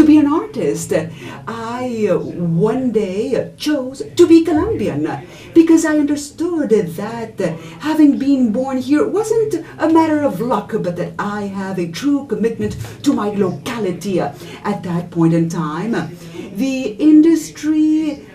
to be an artist. I one day chose to be Colombian because I understood that having been born here wasn't a matter of luck, but that I have a true commitment to my locality. At that point in time, the industry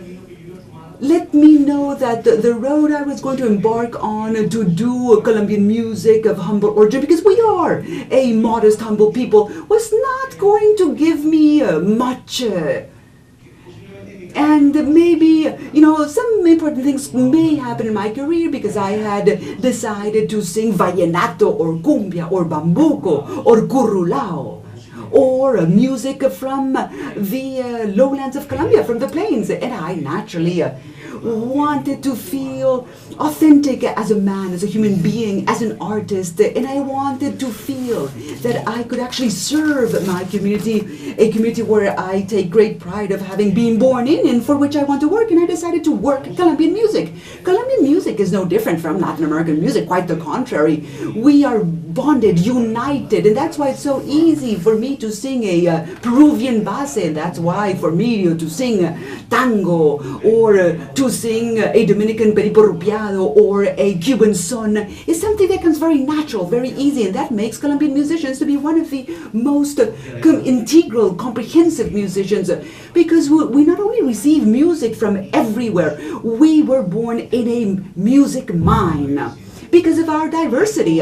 let me know that the road I was going to embark on to do Colombian music of humble origin, because we are a modest, humble people, was not going to give me much. And maybe, some important things may happen in my career because I had decided to sing vallenato or cumbia or bambuco or currulao, or music from the lowlands of Colombia, from the plains. And I naturally wanted to feel authentic as a man, as a human being, as an artist, and I wanted to feel that I could actually serve my community, a community where I take great pride of having been born in and for which I want to work, and I decided to work Colombian music. Colombian music is no different from Latin American music, quite the contrary. We are bonded, united, and that's why it's so easy for me to sing a Peruvian base, and that's why for me to sing tango or to sing a Dominican perico rupiado or a Cuban son is something that comes very natural, very easy, and that makes Colombian musicians to be one of the most integral, comprehensive musicians, because we not only receive music from everywhere, we were born in a music mine because of our diversity.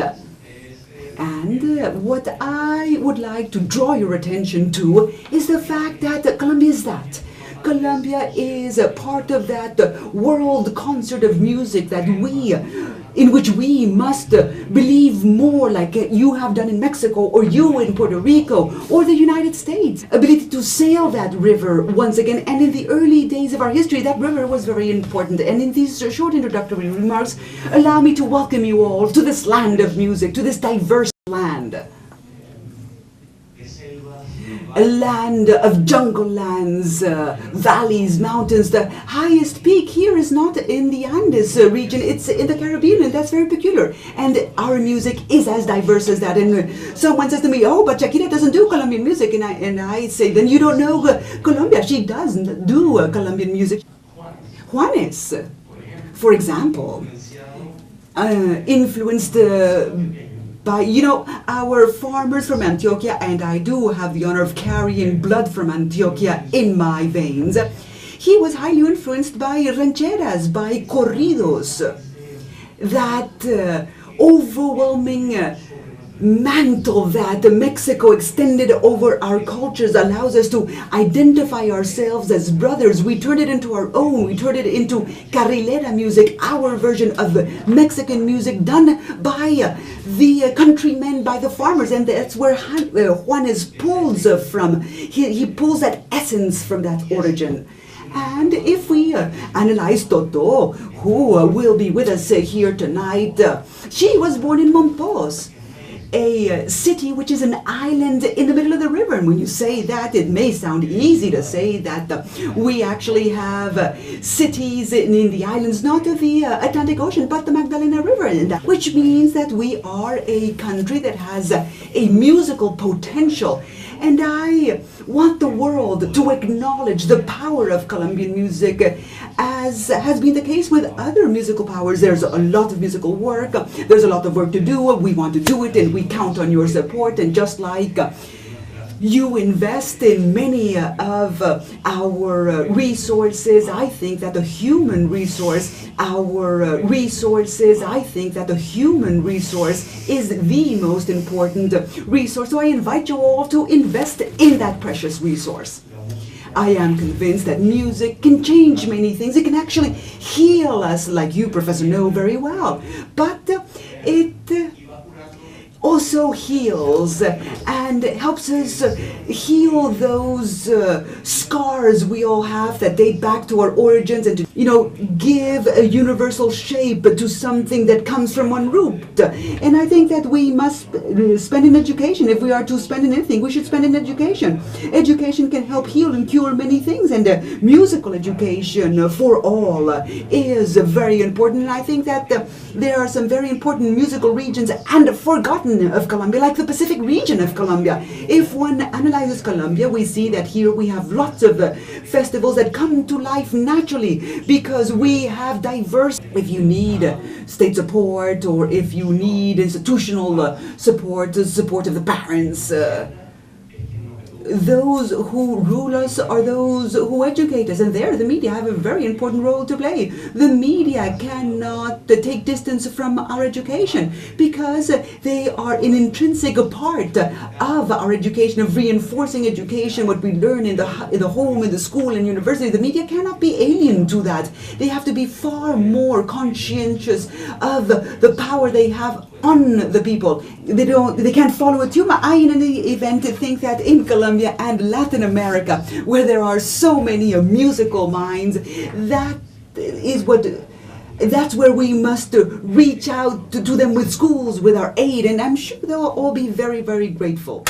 And what I would like to draw your attention to is the fact that Colombia is that. Colombia is a part of that world concert of music in which we must believe more, like you have done in Mexico, or you in Puerto Rico, or the United States. Ability to sail that river once again, and in the early days of our history, that river was very important. And in these short introductory remarks, allow me to welcome you all to this land of music, to this diverse land. A land of jungle lands, valleys, mountains. The highest peak here is not in the Andes region, it's in the Caribbean, and that's very peculiar. And our music is as diverse as that. And someone says to me, oh, but Shakira doesn't do Colombian music. And I say, then you don't know Colombia. She doesn't do Colombian music. Juanes, for example, influenced by, our farmers from Antioquia, and I do have the honor of carrying blood from Antioquia in my veins. He was highly influenced by rancheras, by corridos. That overwhelming mantle that Mexico extended over our cultures allows us to identify ourselves as brothers. We turn it into our own. We turn it into carrilera music, our version of Mexican music done by the countrymen, by the farmers, and that's where Juanes pulls from. He pulls that essence from that origin. And if we analyze Toto, who will be with us here tonight, she was born in Monpós, a city which is an island in the middle of the river. And when you say that, it may sound easy to say that we actually have cities in the islands, not of the Atlantic Ocean, but the Magdalena River, which means that we are a country that has a musical potential. And I want the world to acknowledge the power of Colombian music, as has been the case with other musical powers. There's a lot of musical work, there's a lot of work to do, we want to do it, and we count on your support. And just like you invest in many of our resources, I think that the human resource, is the most important resource. So I invite you all to invest in that precious resource. I am convinced that music can change many things. It can actually heal us, like you, Professor, know very well. But it also heals and helps us heal those scars we all have that date back to our origins, and to, give a universal shape to something that comes from one root. And I think that we must spend in education. If we are to spend in anything, we should spend in education. Education can help heal and cure many things, and musical education for all is very important. And I think that there are some very important musical regions and forgotten region of Colombia, like the Pacific region of Colombia. If one analyzes Colombia, we see that here we have lots of festivals that come to life naturally because we have diverse. If you need state support or if you need institutional support, the support of the parents, those who rule us are those who educate us, and there the media have a very important role to play. The media cannot take distance from our education because they are an intrinsic part of our education, of reinforcing education, what we learn in the home, in the school, and university. The media cannot be alien to that. They have to be far more conscientious of the power they have on the people. They can't follow a tumor. I, in any event, think that in Colombia and Latin America, where there are so many musical minds, that's where we must reach out to them with schools, with our aid, and I'm sure they'll all be very, very grateful.